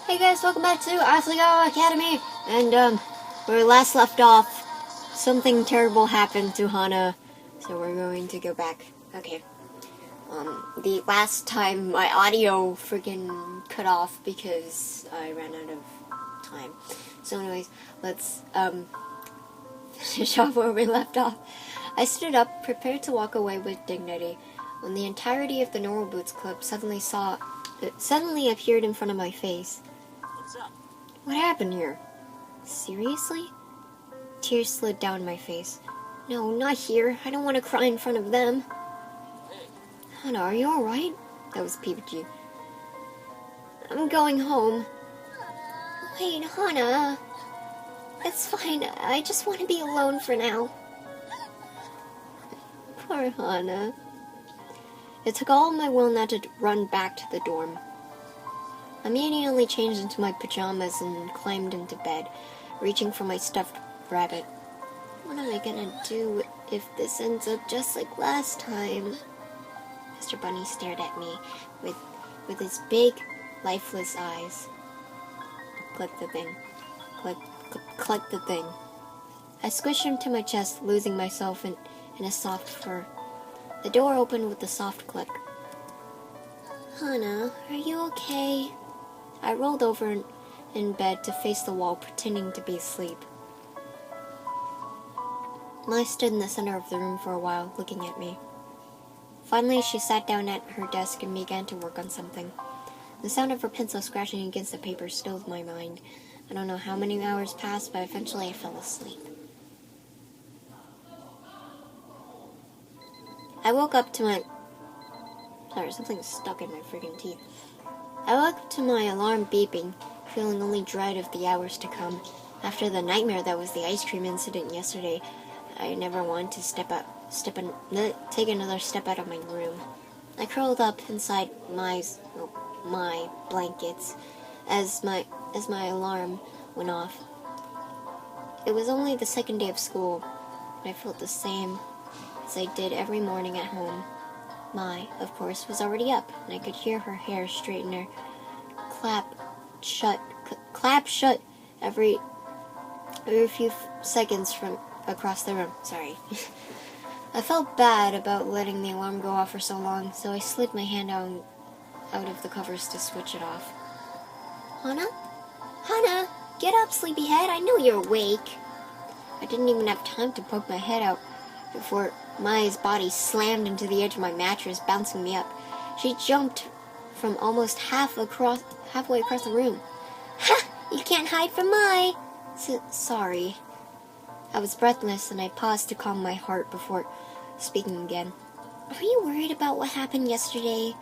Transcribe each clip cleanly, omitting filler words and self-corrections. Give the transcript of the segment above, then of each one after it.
Hey guys, welcome back to Asagao Academy. And where we last left off, something terrible happened to Hana, so we're going to go back. Okay. The last time my audio freaking cut off because I ran out of time. So anyways, let's finish off where we left off. I stood up, prepared to walk away with dignity, when the entirety of the Normal Boots clip suddenly appeared in front of my face. What's up? What happened here? Seriously? Tears slid down my face. No, not here. I don't want to cry in front of them. Hey. Hana, are you alright? That was PPG. I'm going home. Wait, Hana. It's fine. I just want to be alone for now. Poor Hana. It took all my will not to run back to the dorm. I immediately changed into my pajamas and climbed into bed, reaching for my stuffed rabbit. What am I gonna do if this ends up just like last time? Mr. Bunny stared at me with his big, lifeless eyes. Click the thing. Click the thing. I squished him to my chest, losing myself in a soft fur. The door opened with a soft click. Hana, are you okay? I rolled over in bed to face the wall, pretending to be asleep. Mai stood in the center of the room for a while, looking at me. Finally, she sat down at her desk and began to work on something. The sound of her pencil scratching against the paper stilled my mind. I don't know how many hours passed, but eventually I fell asleep. I woke up to my... Sorry, something's stuck in my freaking teeth. I woke up to my alarm beeping, feeling only dread of the hours to come. After the nightmare that was the ice cream incident yesterday, I never wanted to take another step out of my room. I curled up inside my blankets as my alarm went off. It was only the second day of school, but I felt the same as I did every morning at home. Mai, of course, was already up, and I could hear her hair straighten her clap shut every few seconds from across the room. Sorry. I felt bad about letting the alarm go off for so long, so I slid my hand out of the covers to switch it off. Hana? Hana, get up, sleepyhead. I know you're awake. I didn't even have time to poke my head out before Mai's body slammed into the edge of my mattress, bouncing me up. She jumped from almost halfway across the room. Ha! You can't hide from Mai! Sorry. I was breathless, and I paused to calm my heart before speaking again. Are you worried about what happened yesterday?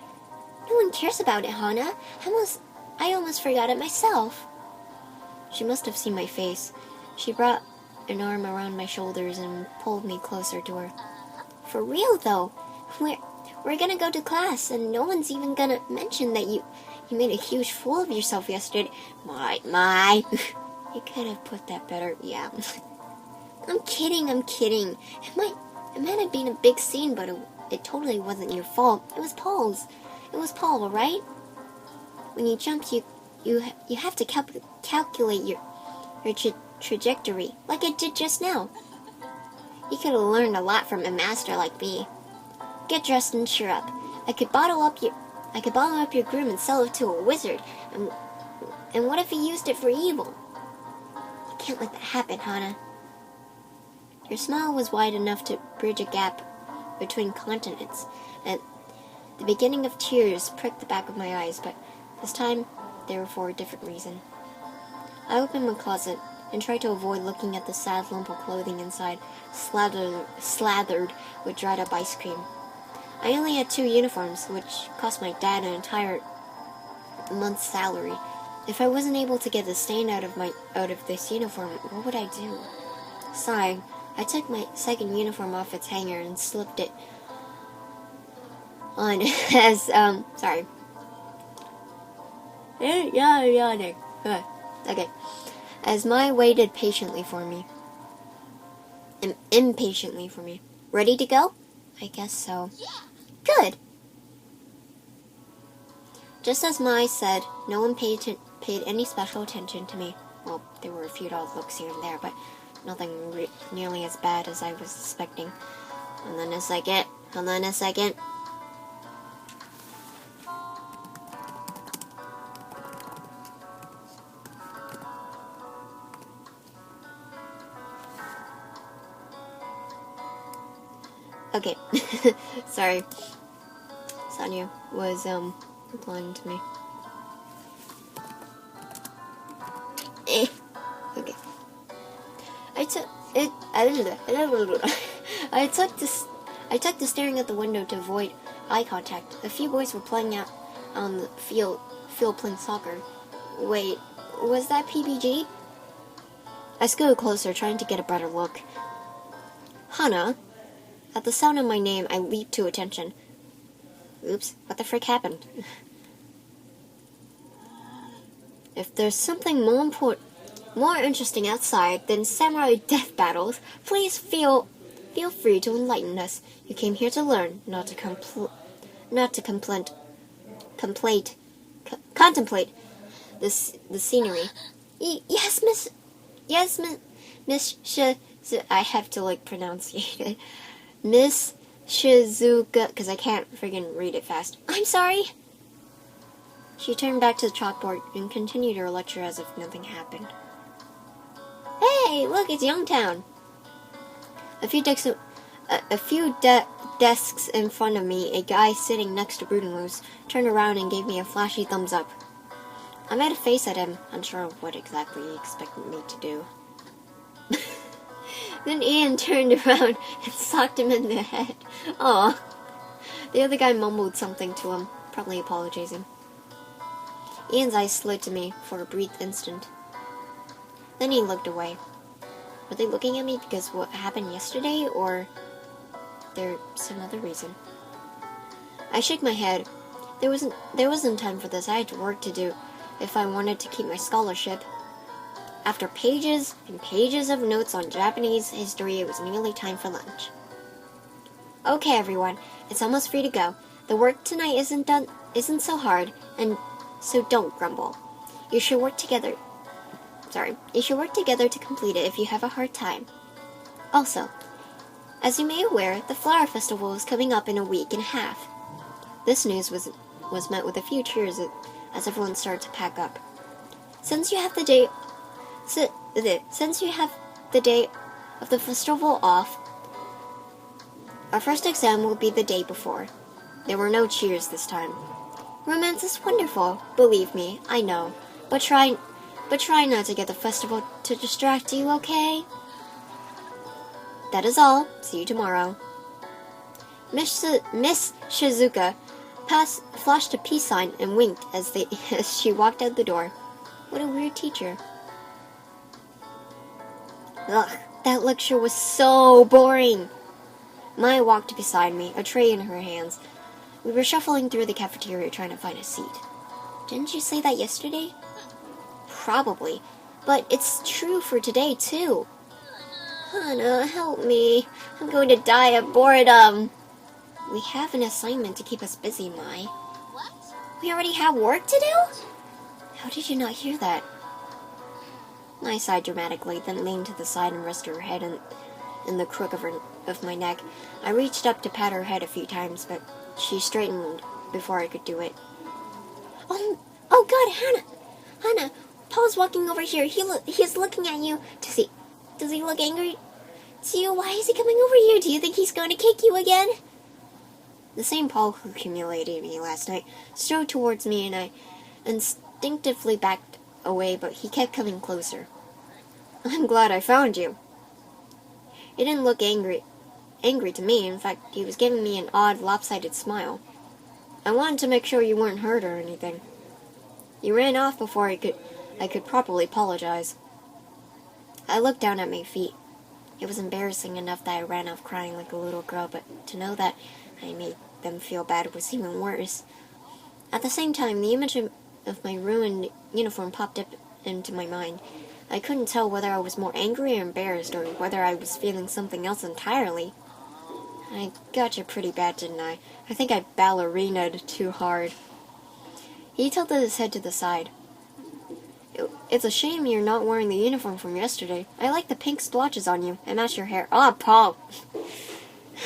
No one cares about it, Hana. I almost forgot it myself. She must have seen my face. She brought an arm around my shoulders and pulled me closer to her. For real, though. We're gonna go to class, and no one's even gonna mention that you made a huge fool of yourself yesterday. Mai. You could have put that better. Yeah. I'm kidding. It might have been a big scene, but it totally wasn't your fault. It was Paul's. It was Paul, alright? When you jumped, you have to calculate your trajectory, like I did just now. You could have learned a lot from a master like me. Get dressed and cheer up. I could bottle up your groom and sell it to a wizard. And what if he used it for evil? You can't let that happen, Hana. Your smile was wide enough to bridge a gap between continents, and the beginning of tears pricked the back of my eyes, but this time they were for a different reason. I opened my closet and tried to avoid looking at the sad lump of clothing inside, slathered with dried-up ice cream. I only had 2 uniforms, which cost my dad an entire month's salary. If I wasn't able to get the stain out of this uniform, what would I do? Sighing, I took my second uniform off its hanger and slipped it on as, sorry. Yawning. Okay. As Mai waited patiently for me. Impatiently for me. Ready to go? I guess so. Good. Just as Mai said, no one paid paid any special attention to me. Well, there were a few odd looks here and there, but nothing nearly as bad as I was suspecting. Hold on a second. Okay. Sorry. Sonia was, replying to me. Okay. I took to staring at the window to avoid eye contact. A few boys were playing out on the field playing soccer. Wait, was that PBG? I scooted closer, trying to get a better look. Hana. At the sound of my name, I leaped to attention. Oops, what the frick happened? If there's something more interesting outside than samurai death battles, please feel free to enlighten us. You came here to learn, not to contemplate the scenery. Yes, Miss I have to pronunciate it. Miss Shizuka, because I can't friggin' read it fast. I'm sorry. She turned back to the chalkboard and continued her lecture as if nothing happened. Hey, look, it's Youngtown. A few desks in front of me, a guy sitting next to Brudenloose turned around and gave me a flashy thumbs up. I made a face at him, unsure of what exactly he expected me to do. Then Ian turned around and socked him in the head. Aw. The other guy mumbled something to him, probably apologizing. Ian's eyes slid to me for a brief instant. Then he looked away. Were they looking at me because what happened yesterday, or there's some other reason? I shook my head. There wasn't time for this. I had work to do if I wanted to keep my scholarship. After pages and pages of notes on Japanese history, it was nearly time for lunch. Okay, everyone, it's almost free to go. The work tonight isn't so hard, and so don't grumble. You should work together to complete it if you have a hard time. Also, as you may be aware, the Flower Festival is coming up in a week and a half. This news was met with a few cheers as everyone started to pack up. Since you have the day of the festival off, our first exam will be the day before. There were no cheers this time. Romance is wonderful, believe me, I know. But try not to get the festival to distract you, okay? That is all. See you tomorrow. Miss Shizuka flashed a peace sign and winked as she walked out the door. What a weird teacher. Ugh, that lecture was so boring. Maya walked beside me, a tray in her hands. We were shuffling through the cafeteria trying to find a seat. Didn't you say that yesterday? Probably, but it's true for today, too. Hana, help me. I'm going to die of boredom. We have an assignment to keep us busy, Mai. What? We already have work to do? How did you not hear that? Mai sighed dramatically, then leaned to the side and rested her head in the crook of my neck. I reached up to pat her head a few times, but she straightened before I could do it. Oh God, Hana, Paul's walking over here. He's looking at you. Does he look angry to you? Why is he coming over here? Do you think he's going to kick you again? The same Paul who humiliated me last night strode towards me, and I instinctively backed away, but he kept coming closer. I'm glad I found you. He didn't look angry to me. In fact, he was giving me an odd, lopsided smile. I wanted to make sure you weren't hurt or anything. You ran off before I could properly apologize. I looked down at my feet. It was embarrassing enough that I ran off crying like a little girl, but to know that I made them feel bad was even worse. At the same time, the image of my ruined uniform popped up into my mind. I couldn't tell whether I was more angry or embarrassed, or whether I was feeling something else entirely. I got you pretty bad, didn't I? I think I ballerinaed too hard. He tilted his head to the side. It's a shame you're not wearing the uniform from yesterday. I like the pink splotches on you. It matched your hair. Ah, Paul!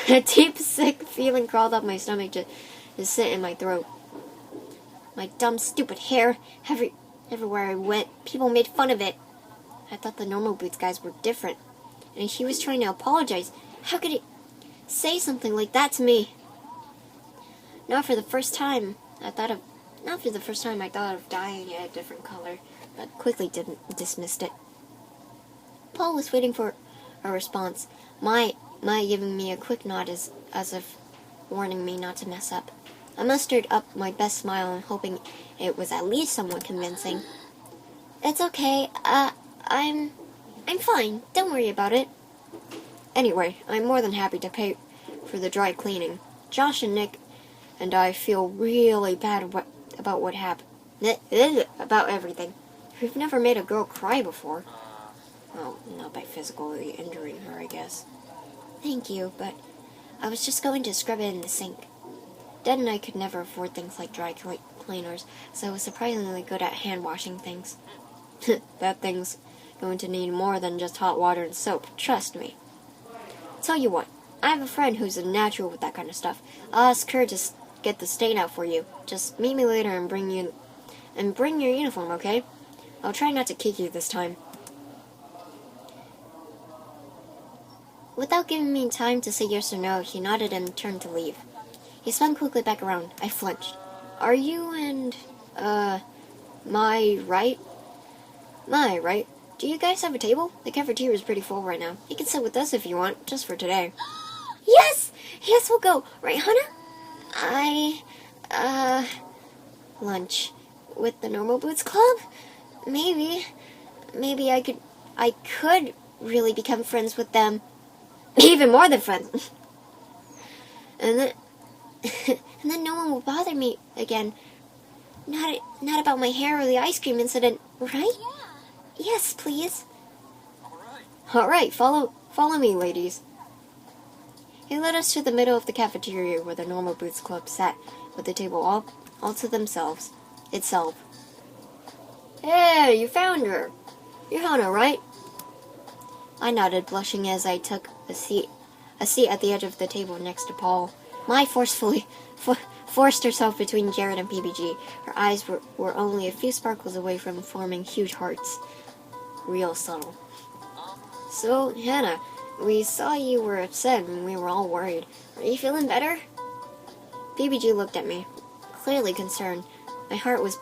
A deep, sick feeling crawled up my stomach to sit in my throat. My dumb, stupid hair. Everywhere I went, people made fun of it. I thought the normal boots guys were different. And he was trying to apologize. How could he say something like that to me? Not for the first time I thought of dyeing it a different color, but quickly dismissed it. Paul was waiting for a response, my giving me a quick nod as if warning me not to mess up. I mustered up my best smile and hoping it was at least somewhat convincing. It's okay, I'm fine, don't worry about it. Anyway, I'm more than happy to pay for the dry cleaning. Josh and Nick and I feel really bad about what happened. About everything. We've never made a girl cry before. Well, not by physically injuring her, I guess. Thank you, but I was just going to scrub it in the sink. Dad and I could never afford things like dry cleaners, so I was surprisingly good at hand-washing things. That thing's going to need more than just hot water and soap, trust me. Tell you what, I have a friend who's a natural with that kind of stuff. I'll ask her to get the stain out for you. Just meet me later and bring your uniform, okay? I'll try not to kick you this time. Without giving me time to say yes or no, he nodded and turned to leave. He spun quickly back around. I flinched. Are you and, my right? My right? Do you guys have a table? The cafeteria is pretty full right now. You can sit with us if you want, just for today. Yes! Yes, we'll go. Right, Hannah? Lunch. With the Normal Boots Club? Maybe I could really become friends with them. Even more than friends. And then no one will bother me again. Not about my hair or the ice cream incident, right? Yeah. Yes, please. All Alright, right. follow me, ladies. He led us to the middle of the cafeteria where the Normal Boots Club sat, with the table all to themselves. Itself. Hey, you found her. You're Hannah, right? I nodded, blushing as I took a seat at the edge of the table next to Paul. Mai forced herself between Jared and PBG. Her eyes were only a few sparkles away from forming huge hearts. Real subtle. So, Hannah, we saw you were upset and we were all worried. Are you feeling better? PBG looked at me, clearly concerned. My heart was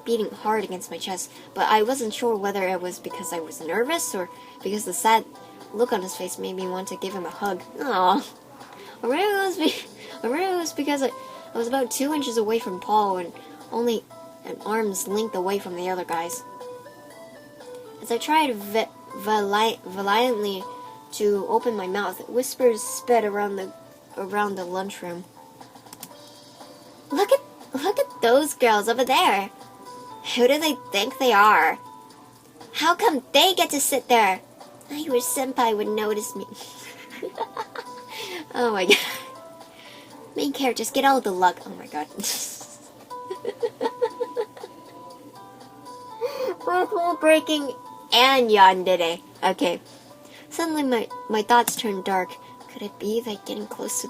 beating hard against my chest, but I wasn't sure whether it was because I was nervous or because the sad look on his face made me want to give him a hug. Aww. Or maybe it was because I was about 2 inches away from Paul and only an arm's length away from the other guys. As I tried valiantly to open my mouth, whispers sped around the lunchroom. Look at those girls over there. Who do they think they are? How come they get to sit there? I wish Senpai would notice me. Oh my god. Main characters get all the luck. Oh my god. Fourth wall breaking and yandere. Okay. Suddenly my thoughts turned dark. Could it be that getting close to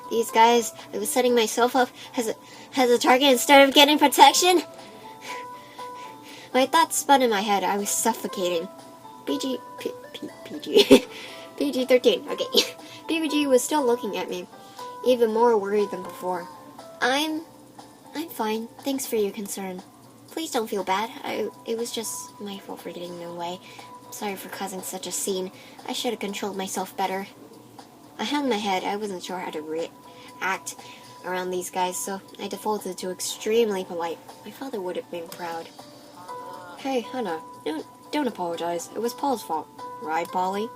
these guys, I was setting myself up as a target instead of getting protection? My thoughts spun in my head. I was suffocating. PG-13. Okay. PBG was still looking at me, even more worried than before. I'm fine. Thanks for your concern. Please don't feel bad. It was just my fault for getting in the way. Sorry for causing such a scene. I should have controlled myself better. I hung my head. I wasn't sure how to react around these guys, so I defaulted to extremely polite. My father would have been proud. Hey, Hannah, don't apologize. It was Paul's fault. Right, Polly?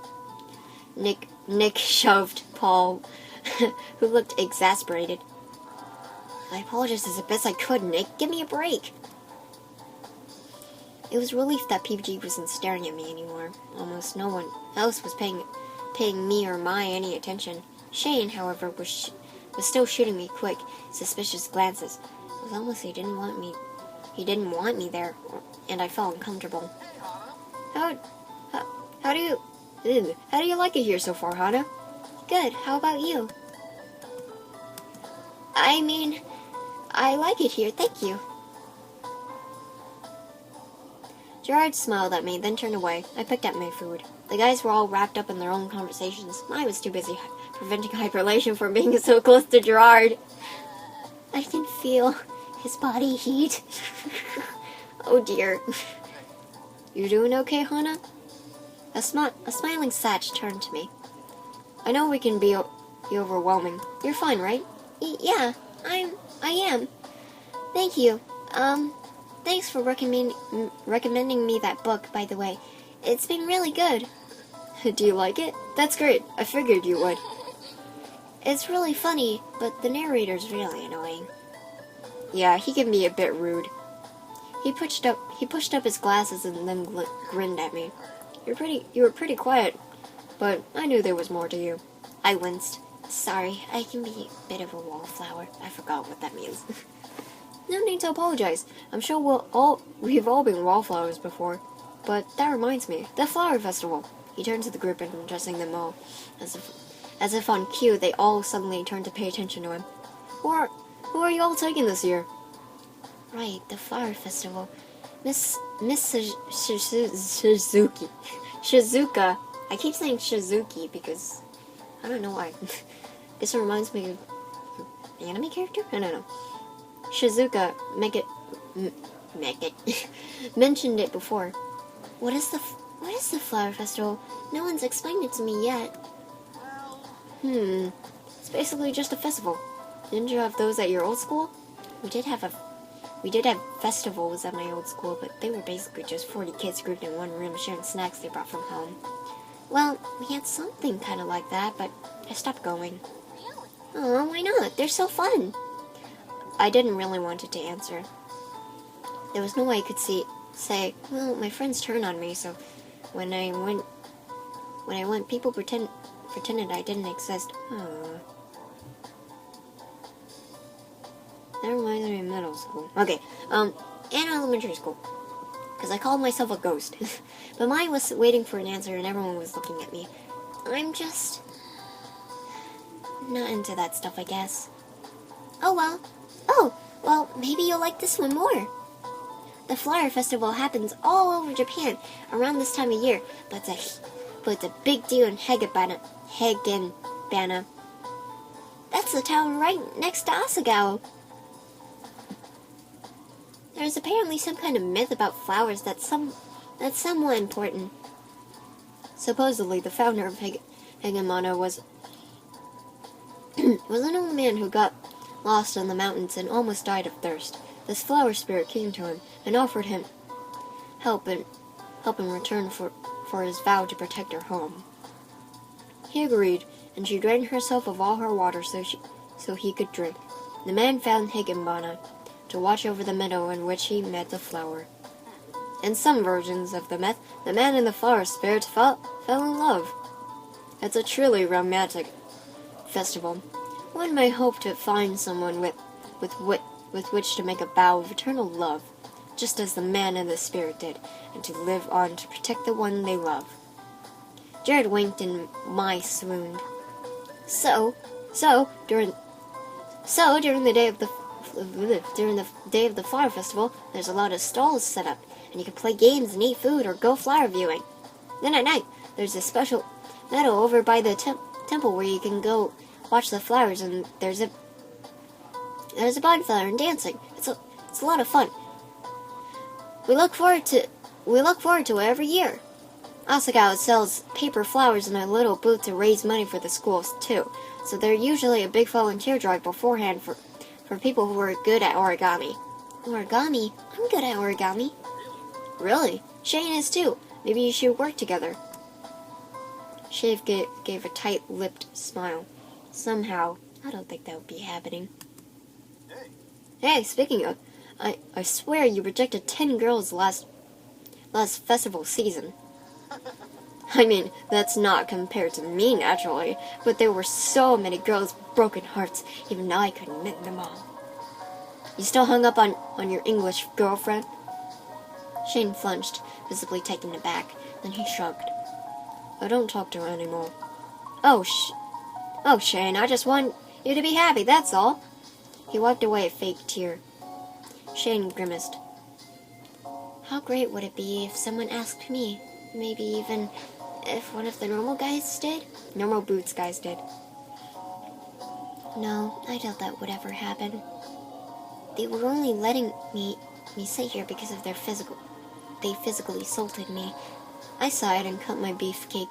Nick shoved Paul, who looked exasperated. I apologized as best I could, Nick. Give me a break. It was relief that PBG wasn't staring at me anymore. Almost no one else was paying me or Mai any attention. Shane, however, was still shooting me quick, suspicious glances. It was almost he didn't want me He didn't want me there, and I felt uncomfortable. How do you like it here so far, Hana? Good. How about you? I mean, I like it here, thank you. Gerard smiled at me, then turned away. I picked up my food. The guys were all wrapped up in their own conversations. I was too busy preventing hyperlation from being so close to Gerard. I can feel his body heat. Oh dear. You doing okay, Hana? A smiling Satch turned to me. I know we can be overwhelming. You're fine, right? Yeah, I am. Thank you. Thanks for recommending me that book, by the way. It's been really good. Do you like it? That's great. I figured you would. It's really funny, but the narrator's really annoying. Yeah, he can be a bit rude. He pushed up his glasses and then grinned at me. You were pretty quiet, but I knew there was more to you. I winced. Sorry, I can be a bit of a wallflower. I forgot what that means. No need to apologize. I'm sure we've all been wallflowers before. But that reminds me, the flower festival. He turned to the group and addressing them all. As if on cue, they all suddenly turned to pay attention to him. Who are you all taking this year? Right, the flower festival. Miss Shizuki. Shizuka. I keep saying Shizuki because I don't know why. Guess it reminds me of an anime character? I don't know. Shizuka mentioned it before. What is the flower festival? No one's explained it to me yet. It's basically just a festival. Didn't you have those at your old school? We did have festivals at my old school, but they were basically just 40 kids grouped in one room sharing snacks they brought from home. Well, we had something kind of like that, but I stopped going. Oh, why not? They're so fun. I didn't really want it to answer. There was no way I could say, well, my friends turned on me, so when I went, people pretended I didn't exist. That reminds me of middle school. Okay, and elementary school. Because I called myself a ghost. But mine was waiting for an answer and everyone was looking at me. I'm just not into that stuff, I guess. Oh, well, maybe you'll like this one more. The flower festival happens all over Japan around this time of year, but it's a big deal in Hagenbana. That's the town right next to Asagao. There's apparently some kind of myth about flowers that's somewhat important. Supposedly, the founder of Hagenbana was an old man who got lost in the mountains and almost died of thirst. This flower spirit came to him and offered him help in return for his vow to protect her home. He agreed, and she drained herself of all her water so he could drink. The man found Hagenbana to watch over the meadow in which he met the flower. In some versions of the myth, the man and the flower spirit fell in love. It's a truly romantic festival. One may hope to find someone with which to make a vow of eternal love, just as the man and the spirit did, and to live on to protect the one they love. Jared winked and Mai swooned. So during the day of the flower festival, there's a lot of stalls set up, and you can play games and eat food or go flower viewing. Then at night, there's a special meadow over by the temple where you can go watch the flowers, and there's a bonfire and dancing. It's a lot of fun. We look forward to it every year. Asagao sells paper flowers in a little booth to raise money for the schools too. So there's usually a big volunteer drive beforehand for people who are good at origami. Origami? I'm good at origami. Really? Shane is too. Maybe you should work together. Shave gave a tight-lipped smile. Somehow, I don't think that would be happening. Hey, speaking of, I swear you rejected 10 girls last festival season. I mean, that's not compared to me, naturally, but there were so many girls with broken hearts, even I couldn't mend them all. You still hung up on your English girlfriend? Shane flinched, visibly taken aback. Then he shrugged. I don't talk to her anymore. Oh, Shane, I just want you to be happy, that's all. He wiped away a fake tear. Shane grimaced. How great would it be if someone asked me? Maybe even if one of the normal guys did? Normal boots guys did. No, I doubt that would ever happen. They were only letting me sit here because of their they physically assaulted me. I sighed and cut my beefcake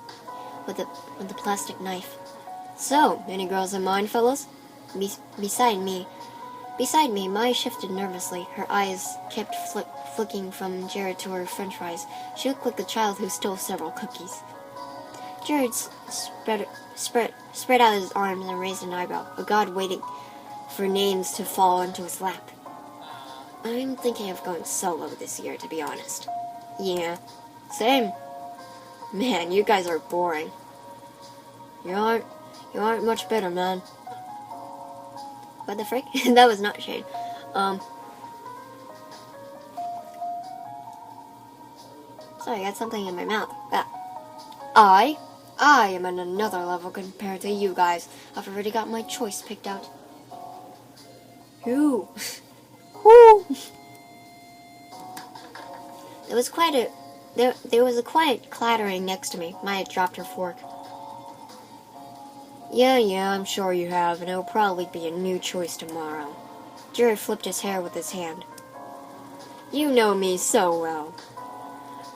with a plastic knife. So, any girls in mind, fellas? Beside me, Mai shifted nervously. Her eyes kept flicking from Jared to her french fries. She looked like a child who stole several cookies. Jared spread out his arms and raised an eyebrow, a god waiting for names to fall into his lap. I'm thinking of going solo this year, to be honest. Yeah, same. Man, you guys are boring. You aren't much better, man. What the frick? That was not Shane. Sorry, I got something in my mouth. I am on another level compared to you guys. I've already got my choice picked out. Who? Who? There was a quiet clattering next to me. Maya dropped her fork. Yeah, I'm sure you have, and it'll probably be a new choice tomorrow. Jared flipped his hair with his hand. You know me so well.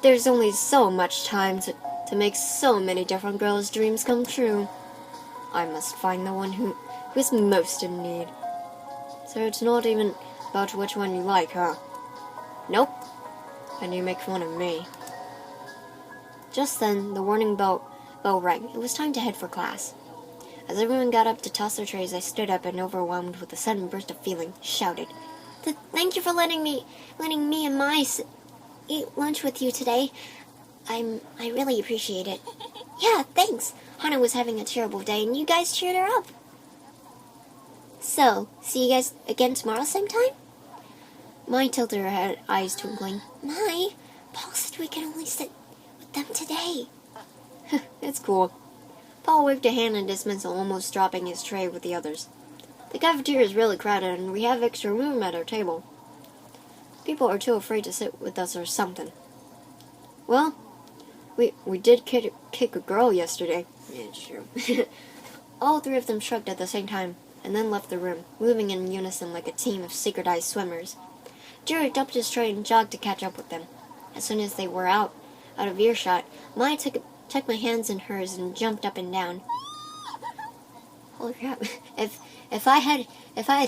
There's only so much time to make so many different girls' dreams come true. I must find the one who is most in need. So it's not even about which one you like, huh? Nope. And you make fun of me. Just then, the warning bell rang. It was time to head for class. As everyone got up to toss their trays, I stood up and, overwhelmed with a sudden burst of feeling, shouted, "Thank you for letting me and Mai eat lunch with you today. I really appreciate it." Yeah, thanks. Hana was having a terrible day, and you guys cheered her up. So, see you guys again tomorrow same time? Mai tilted her head, eyes twinkling. Mai, Paul said we could only sit with them today. It's cool. Paul waved a hand in dismissal, almost dropping his tray with the others. The cafeteria is really crowded, and we have extra room at our table. People are too afraid to sit with us or something. Well, we did kick a girl yesterday. Yeah, it's true. All three of them shrugged at the same time, and then left the room, moving in unison like a team of secret-eyed swimmers. Jared dumped his tray and jogged to catch up with them. As soon as they were out of earshot, Maya took my hands in hers and jumped up and down. Holy crap! If I had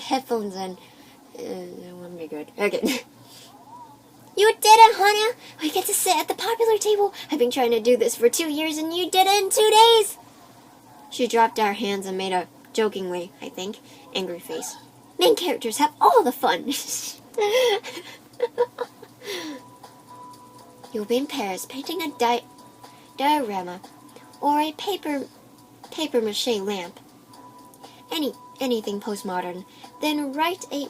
headphones in, that wouldn't be good. Okay. You did it, Hana! We get to sit at the popular table. I've been trying to do this for 2 years, and you did it in 2 days. She dropped our hands and made a jokingly, I think, angry face. Main characters have all the fun. You'll be in Paris painting a diorama or a paper mache lamp. Anything postmodern. Then write a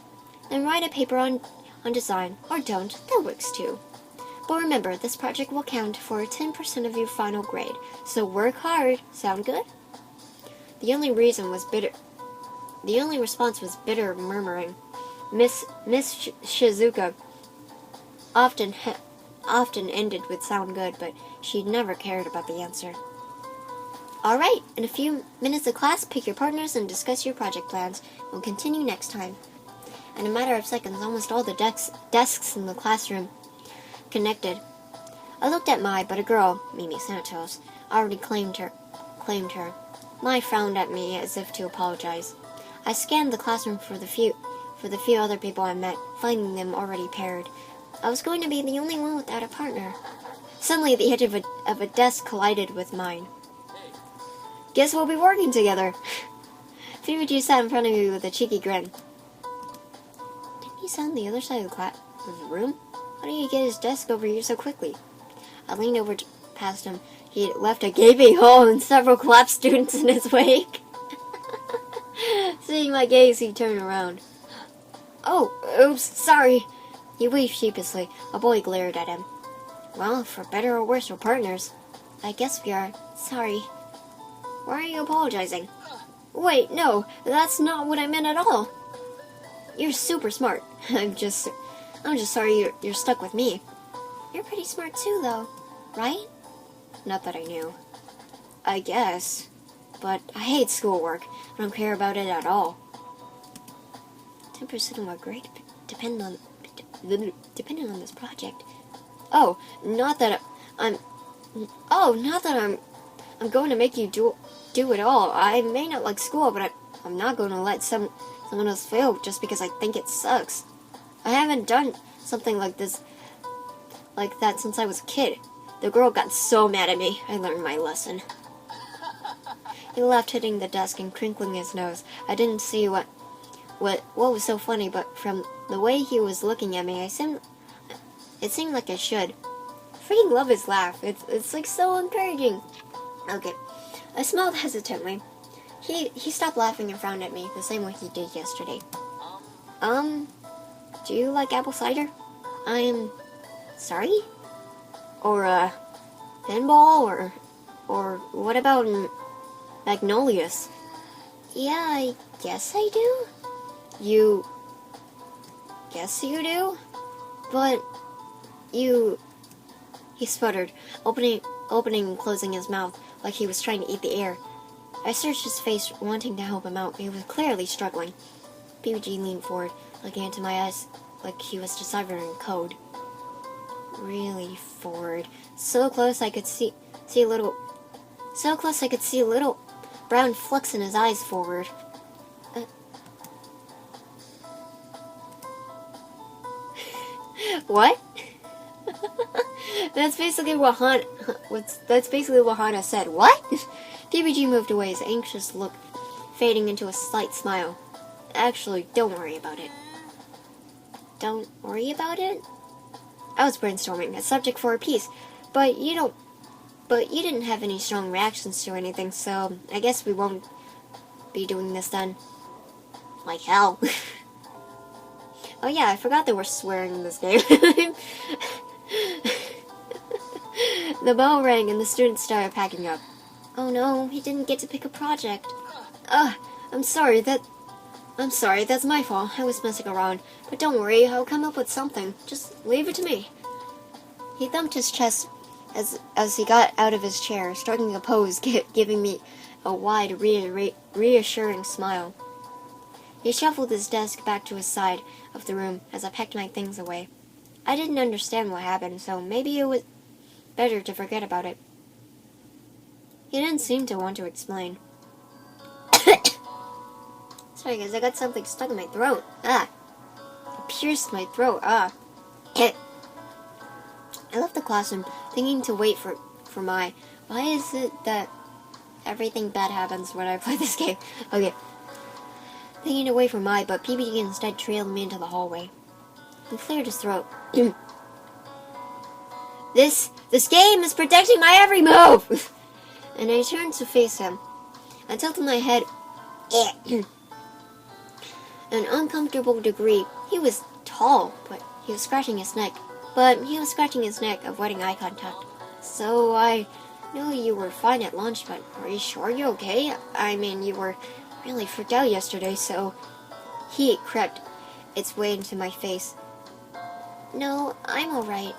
paper on design, or don't. That works too. But remember, this project will count for 10% of your final grade. So work hard. Sound good? The only response was bitter murmuring. Miss Shizuka often ended with sound good, but she'd never cared about the answer. Alright, in a few minutes of class, pick your partners and discuss your project plans. We'll continue next time. In a matter of seconds, almost all the desks in the classroom connected. I looked at Mai, but a girl, Mimi Santos, already claimed her. Mai frowned at me as if to apologize. I scanned the classroom for the few other people I met, finding them already paired. I was going to be the only one without a partner. Suddenly, the edge of a desk collided with mine. Guess we'll be working together. Fuji sat in front of me with a cheeky grin. Didn't he sit on the other side of the room? How did he get his desk over here so quickly? I leaned over past him. He had left a gaping hole and several collapsed students in his wake. Seeing my gaze, he turned around. Oh, oops, sorry. He waved sheepishly. A boy glared at him. Well, for better or worse, we're partners. I guess we are. Sorry. Why are you apologizing? Wait, no, that's not what I meant at all. You're super smart. I'm just sorry you're stuck with me. You're pretty smart too, though, right? Not that I knew. I guess. But I hate schoolwork. I don't care about it at all. 10% of my grade depending on this project. Oh, not that I'm going to make you do it all. I may not like school, but I'm not going to let someone else fail just because I think it sucks. I haven't done something like that since I was a kid. The girl got so mad at me. I learned my lesson. He laughed, hitting the desk and crinkling his nose. I didn't see what was so funny, but from the way he was looking at me, it seemed like I should. Freaking love his laugh. It's like so encouraging. Okay. I smiled hesitantly. He stopped laughing and frowned at me the same way he did yesterday. Do you like apple cider? I'm sorry? Or pinball or what about magnolias? Yeah, I guess I do. You guess you do? But he sputtered, opening and closing his mouth like he was trying to eat the air. I searched his face, wanting to help him out. He was clearly struggling. PBG leaned forward, looking into my eyes like he was deciphering code. Really forward. So close I could see little brown flecks in his eyes forward. What? That's basically what Hana said. What? PBG moved away, his anxious look fading into a slight smile. Actually, don't worry about it. Don't worry about it? I was brainstorming a subject for a piece, but you didn't have any strong reactions to anything, so I guess we won't be doing this then. Like hell. Oh yeah, I forgot there was swearing in this game. The bell rang and the students started packing up. Oh no, he didn't get to pick a project. I'm sorry, that's my fault. I was messing around. But don't worry, I'll come up with something. Just leave it to me. He thumped his chest as he got out of his chair, striking a pose, giving me a wide, reassuring smile. He shuffled his desk back to his side of the room as I packed my things away. I didn't understand what happened, so maybe it was better to forget about it. He didn't seem to want to explain. Sorry guys, I got something stuck in my throat. It pierced my throat. I left the classroom, thinking to wait for Mai. Why is it that everything bad happens when I play this game? Okay. Thinking to wait for Mai, but PBG instead trailed me into the hallway. He cleared his throat. This game is protecting my every move! And I turned to face him. I tilted my head an uncomfortable degree. He was tall, but he was scratching his neck. Avoiding eye contact. So I know you were fine at lunch, but are you sure you're okay? I mean, you were really freaked out yesterday, so... Heat crept its way into my face. No, I'm alright.